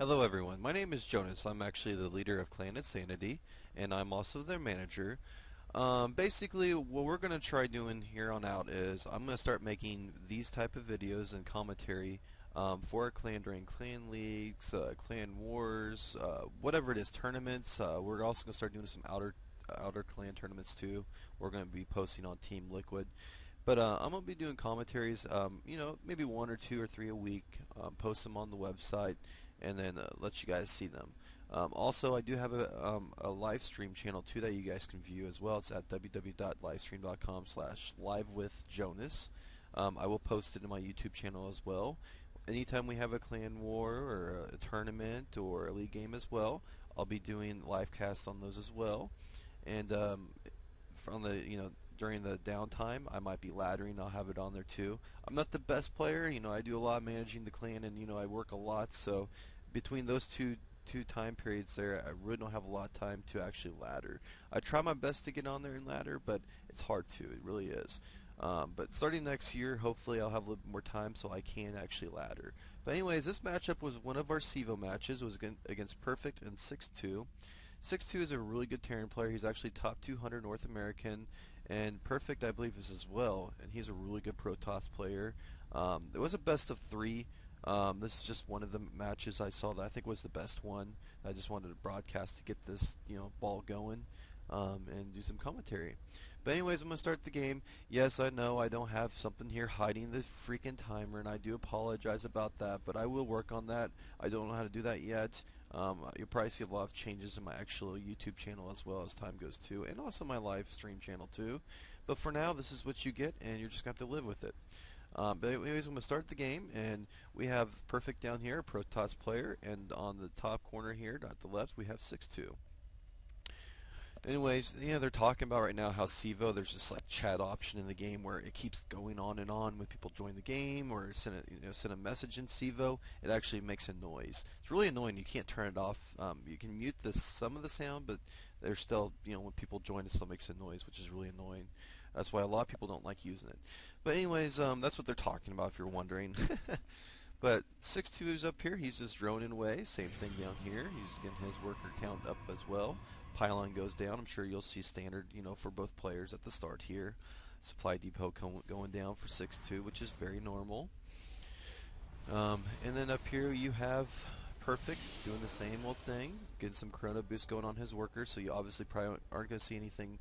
Hello everyone, my name is Jonas. I'm actually the leader of Clan Insanity, and I'm also their manager. Basically, what we're going to try doing here on out is I'm going to start making these type of videos and commentary for our clan during clan leagues, clan wars, whatever it is, tournaments. We're also going to start doing some outer clan tournaments too. We're going to be posting on Team Liquid. But I'm going to be doing commentaries, maybe one or two or three a week, post them on the website, and then let you guys see them. Also, I do have a live stream channel too that you guys can view as well. It's at www.livestream.com/livewithjonas. I will post it in my YouTube channel as well. Anytime we have a clan war or a tournament or a league game as well, I'll be doing live casts on those as well. And from the during the downtime, I might be laddering. I'll have it on there too. I'm not the best player. I do a lot of managing the clan, and I work a lot. So between those two time periods there, I really don't have a lot of time to actually ladder. I try my best to get on there and ladder, but it's hard to. It really is. But starting next year, hopefully I'll have a little bit more time so I can actually ladder. But anyways, this matchup was one of our CEVO matches. It was against Perfect and Sixto. Sixto is a really good Terran player. He's actually top 200 North American, and Perfect, I believe, is as well. And he's a really good Protoss player. It was a best of 3. This is just one of the matches I saw that I think was the best one. I just wanted to broadcast to get this, ball going, and do some commentary. But anyways, I'm going to start the game. Yes, I know I don't have something here hiding the freaking timer, and I do apologize about that, but I will work on that. I don't know how to do that yet. You'll probably see a lot of changes in my actual YouTube channel as well as time goes too, and also my live stream channel too. But for now, this is what you get, and you're just going to have to live with it. But anyways, I'm going to start the game, and we have Perfect down here, a Protoss player, and on the top corner here, at the left, we have Sixto. Anyways, they're talking about right now how CEVO, there's this like chat option in the game where it keeps going on and on when people join the game or send a message in CEVO. It actually makes a noise. It's really annoying. You can't turn it off. You can mute some of the sound, but there's still, when people join, it still makes a noise, which is really annoying. That's why a lot of people don't like using it. But anyways, that's what they're talking about if you're wondering. But 6-2 is up here. He's just droning away. Same thing down here. He's getting his worker count up as well. Pylon goes down. I'm sure you'll see standard, for both players at the start here. Supply depot going down for 6-2, which is very normal. And then up here you have Perfect doing the same old thing, getting some chrono boost going on his workers. So you obviously probably aren't going to see anything,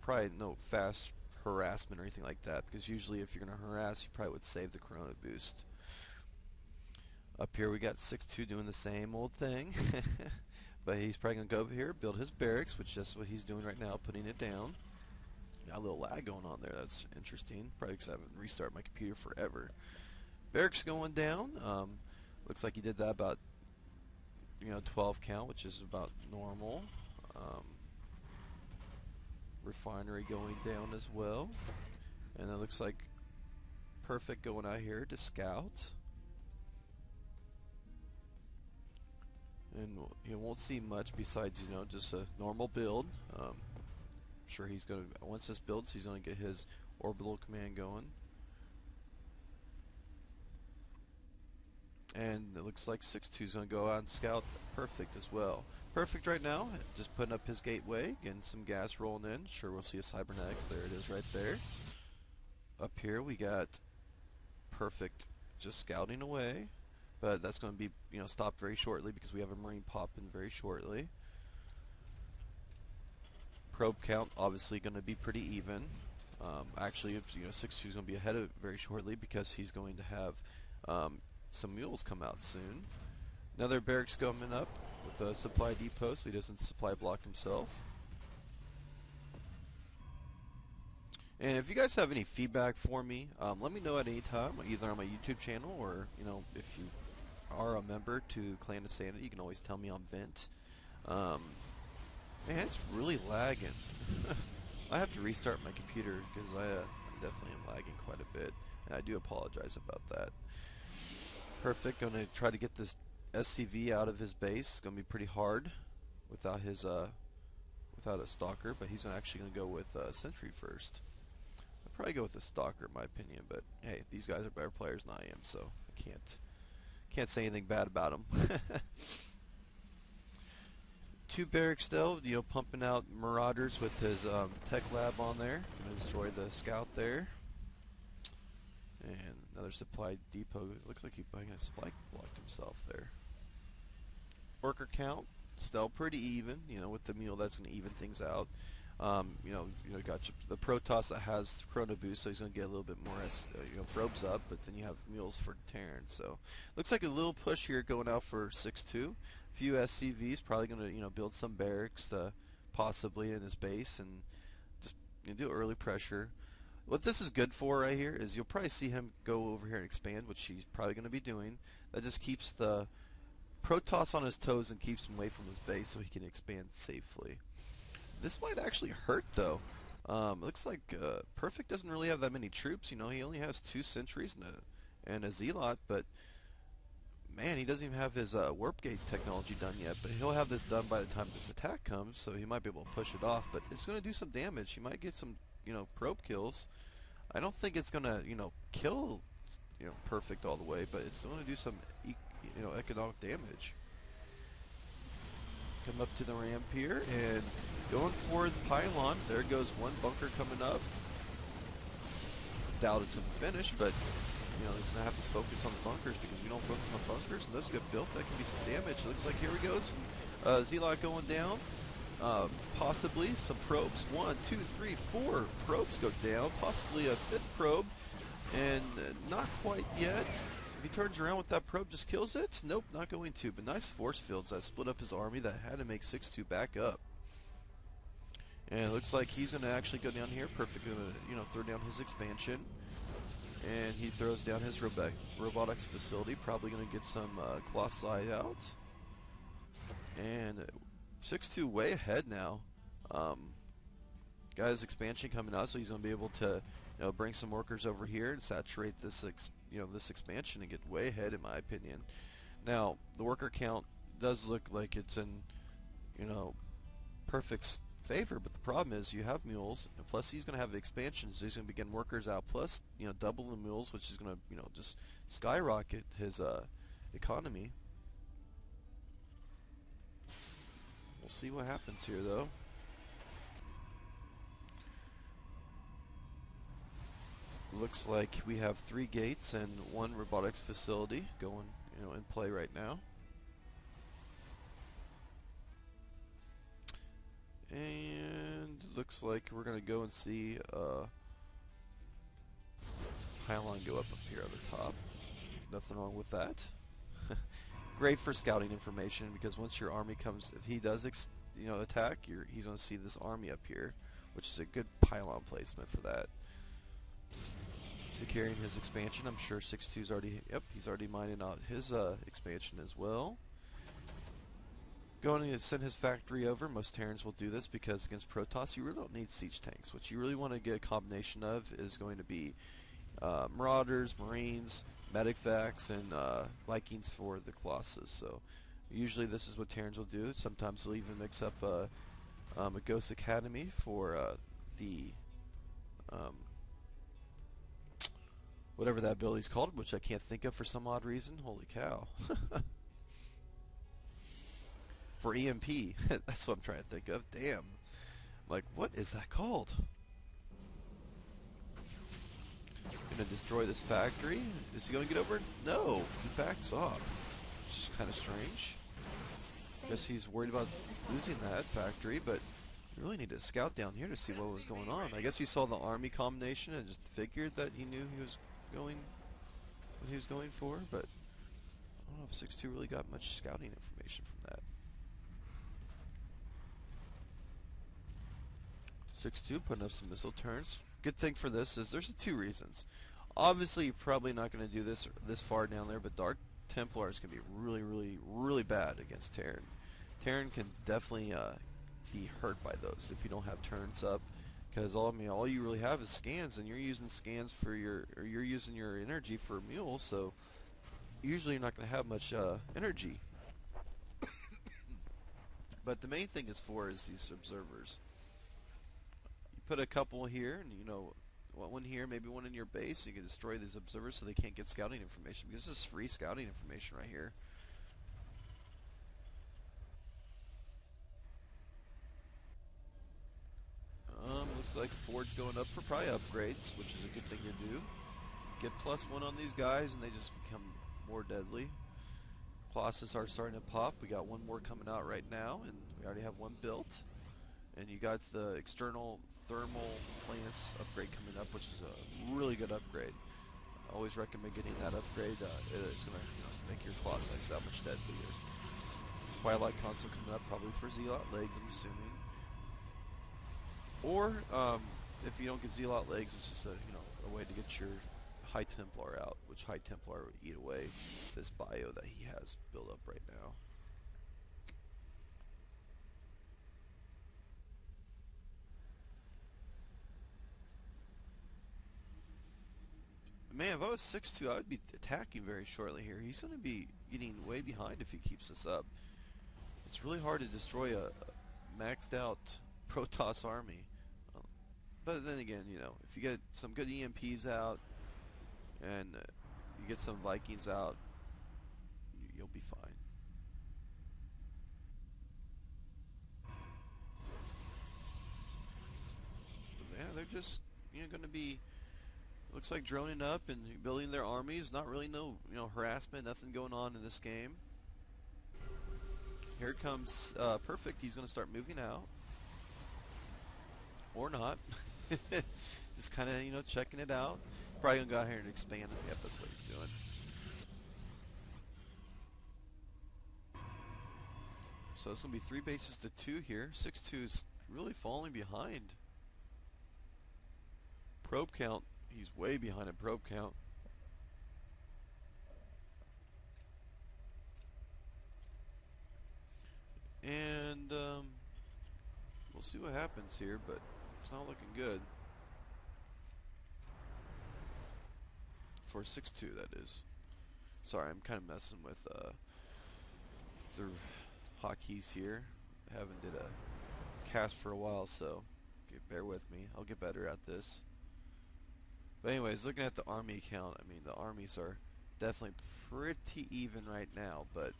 probably no fast harassment or anything like that, because usually if you're going to harass, you probably would save the chrono boost. Up here we got 6-2 doing the same old thing. But he's probably going to go over here, build his barracks, which is what he's doing right now, putting it down. Got a little lag going on there. That's interesting. Probably because I haven't restarted my computer forever. Barracks going down. Looks like he did that about 12 count, which is about normal. Refinery going down as well. And it looks like Perfect going out here to scout. And you won't see much besides, just a normal build. I'm sure he's going to, once this builds, he's going to get his orbital command going. And it looks like 6-2 is going to go out and scout Perfect as well. Perfect right now, just putting up his gateway, getting some gas rolling in. Sure, we'll see a cybernetics. There it is right there. Up here we got Perfect just scouting away. But that's going to be, stopped very shortly because we have a Marine pop in very shortly. Probe count obviously going to be pretty even. Actually, 6-2 is going to be ahead of it very shortly because he's going to have some mules come out soon. Another barracks coming up with a supply depot, so he doesn't supply block himself. And if you guys have any feedback for me, let me know at any time, either on my YouTube channel or, if you are a member to Clan Insanity, you can always tell me on Vent. Man, it's really lagging. I have to restart my computer because I definitely am lagging quite a bit, and I do apologize about that. Perfect, going to try to get this SCV out of his base. It's going to be pretty hard without his without a stalker, but he's actually going to go with Sentry first. I'd probably go with a stalker in my opinion, but hey, these guys are better players than I am, so I Can't say anything bad about him. Two barracks still, pumping out Marauders with his tech lab on there. Gonna destroy the scout there. And another supply depot. It looks like he's buying a supply blocked himself there. Worker count still pretty even. With the mule, that's going to even things out. Got the Protoss that has Chrono Boost, so he's going to get a little bit more probes up. But then you have mules for Terran. So looks like a little push here going out for 6-2. A few SCVs, probably going to build some barracks possibly in his base and just do early pressure. What this is good for right here is you'll probably see him go over here and expand, which he's probably going to be doing. That just keeps the Protoss on his toes and keeps him away from his base so he can expand safely. This might actually hurt though. Looks like Perfect doesn't really have that many troops. He only has 2 sentries and a zealot, but man, he doesn't even have his warp gate technology done yet. But he'll have this done by the time this attack comes, so he might be able to push it off. But it's going to do some damage. He might get some probe kills. I don't think it's going to kill Perfect all the way, but it's going to do some economic damage. Come up to the ramp here and going for the pylon. There goes one bunker coming up. Doubt it's going to finish, but he's going to have to focus on the bunkers, because if you don't focus on bunkers and those get built, that can be some damage. It looks like here we go. Some Zealot going down. Possibly some probes. 1, 2, 3, 4 probes go down. Possibly a 5th probe, and not quite yet. If he turns around with that probe, just kills it. Nope, not going to. But nice force fields that split up his army that had to make 6-2 back up. And it looks like he's going to actually go down here. Perfect going to throw down his expansion, and he throws down his robotics facility. Probably going to get some Colossi out. And 6-2 way ahead now. Got his expansion coming out, so he's going to be able to bring some workers over here and saturate this this expansion and get way ahead, in my opinion. Now the worker count does look like it's in Perfect's favor, but the problem is you have mules, and plus he's going to have the expansion, so he's going to begin workers out, plus double the mules, which is going to just skyrocket his economy. We'll see what happens here, though. Looks like we have 3 gates and 1 robotics facility going, in play right now. And looks like we're gonna go and see pylon go up here on the top. Nothing wrong with that. Great for scouting information, because once your army comes, if he does attack, he's gonna see this army up here, which is a good pylon placement for that. Securing his expansion. I'm sure 6-2's already, he's already mining out his expansion as well. Going to send his factory over. Most Terrans will do this because against Protoss you really don't need siege tanks. What you really want to get a combination of is going to be Marauders, Marines, Medicvacs, and Vikings for the Colossus. So usually this is what Terrans will do. Sometimes they'll even mix up a Ghost Academy for the whatever that ability's called, which I can't think of for some odd reason. Holy cow. For EMP. That's what I'm trying to think of. Damn. Like, what is that called? Gonna destroy this factory. Is he gonna get over? No. He backs off. Which is kind of strange. Guess he's worried about losing that factory, but you really need to scout down here to see what was going on. I guess he saw the army combination and just figured that he knew he was going what he was going for, but I don't know if 6-2 really got much scouting information from that. 6-2 putting up some missile turns. Good thing for this is there's 2 reasons. Obviously, you're probably not going to do this far down there, but Dark Templars can be really, really, really bad against Terran. Terran can definitely be hurt by those if you don't have turns up, because all you really have is scans, and you're using scans for you're using your energy for mules, so usually you're not going to have much energy. But the main thing is these observers. You put a couple here, and one here, maybe one in your base. You can destroy these observers so they can't get scouting information, because this is free scouting information right here. Looks like Forge going up for probably upgrades, which is a good thing to do. Get +1 on these guys, and they just become more deadly. Colossus are starting to pop. We got one more coming out right now, and we already have one built. And you got the external thermal plants upgrade coming up, which is a really good upgrade. I always recommend getting that upgrade. It's going to make your Colossus that much deadlier. Twilight console coming up, probably for Zealot legs, I'm assuming. Or if you don't get Zealot legs, it's just a way to get your High Templar out, which High Templar would eat away this bio that he has built up right now. Man, if I was 6-2, I would be attacking very shortly here. He's going to be getting way behind if he keeps this up. It's really hard to destroy a maxed out Protoss army. But then again, if you get some good EMPs out and you get some Vikings out, you'll be fine. But yeah, they're just going to be, looks like, droning up and building their armies. Not really no harassment, nothing going on in this game. Here comes Perfect. He's going to start moving out. Or not. Just kind of, checking it out. Probably going to go out here and expand it. Yep, that's what he's doing. So it's going to be 3 bases to 2 here. 6-2 is really falling behind. Probe count, he's way behind in probe count. And we'll see what happens here, but it's not looking good. For 6-2, that is. Sorry, I'm kind of messing with the hotkeys here. I haven't did a cast for a while, so bear with me. I'll get better at this. But anyways, looking at the army count, I mean, the armies are definitely pretty even right now, but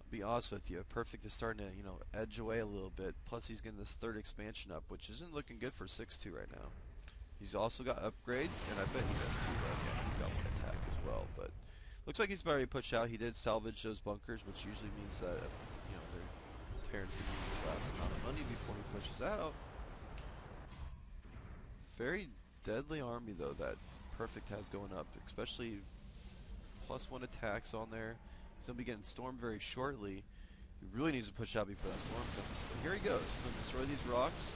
I'll be honest with you, Perfect is starting to, edge away a little bit. Plus, he's getting this 3rd expansion up, which isn't looking good for 6-2 right now. He's also got upgrades, and I bet he does too, though. Yeah, he's got 1 attack as well, but looks like he's about to push out. He did salvage those bunkers, which usually means that, Terran's going to use his last amount of money before he pushes out. Very deadly army, though, that Perfect has going up, especially +1 attacks on there. He's going to be getting stormed very shortly. He really needs to push out before that storm comes. But here he goes. He's going to destroy these rocks.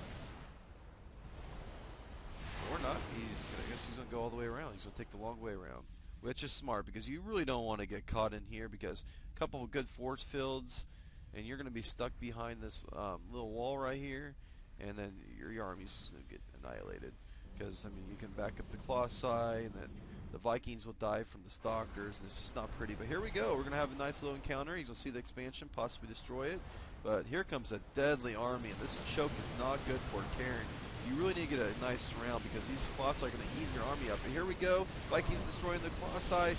Or not. I guess he's going to go all the way around. He's going to take the long way around. Which is smart, because you really don't want to get caught in here, because a couple of good force fields, and you're going to be stuck behind this little wall right here, and then your army's just going to get annihilated. Because, I mean, you can back up the Colossi, and then the Vikings will die from the Stalkers, and it's just not pretty. But here we go. We're going to have a nice little encounter. He's going to see the expansion, possibly destroy it. But here comes a deadly army, and this choke is not good for Terran. You really need to get a nice surround, because these Colossi are going to eat your army up. But here we go. Vikings destroying the Colossi.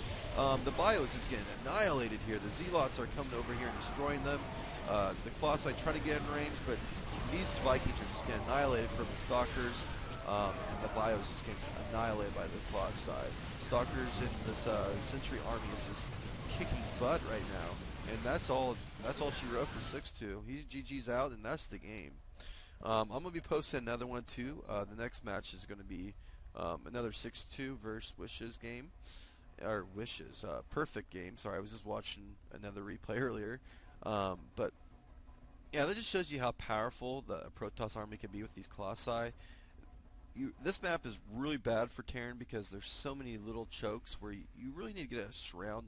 The bio is just getting annihilated here. The Zealots are coming over here and destroying them. The Colossi try to get in range, but these Vikings are just getting annihilated from the Stalkers. And the bio is just getting annihilated by the Colossi. Stalkers in this Century army is just kicking butt right now. And that's all she wrote for 6-2. He's GG's out, and that's the game. I'm going to be posting another one too. The next match is going to be another 6-2 versus Wishes game. Or Wishes. Perfect game. Sorry, I was just watching another replay earlier. But yeah, that just shows you how powerful the Protoss army can be with these Colossi. This map is really bad for Terran, because there's so many little chokes where you really need to get a surround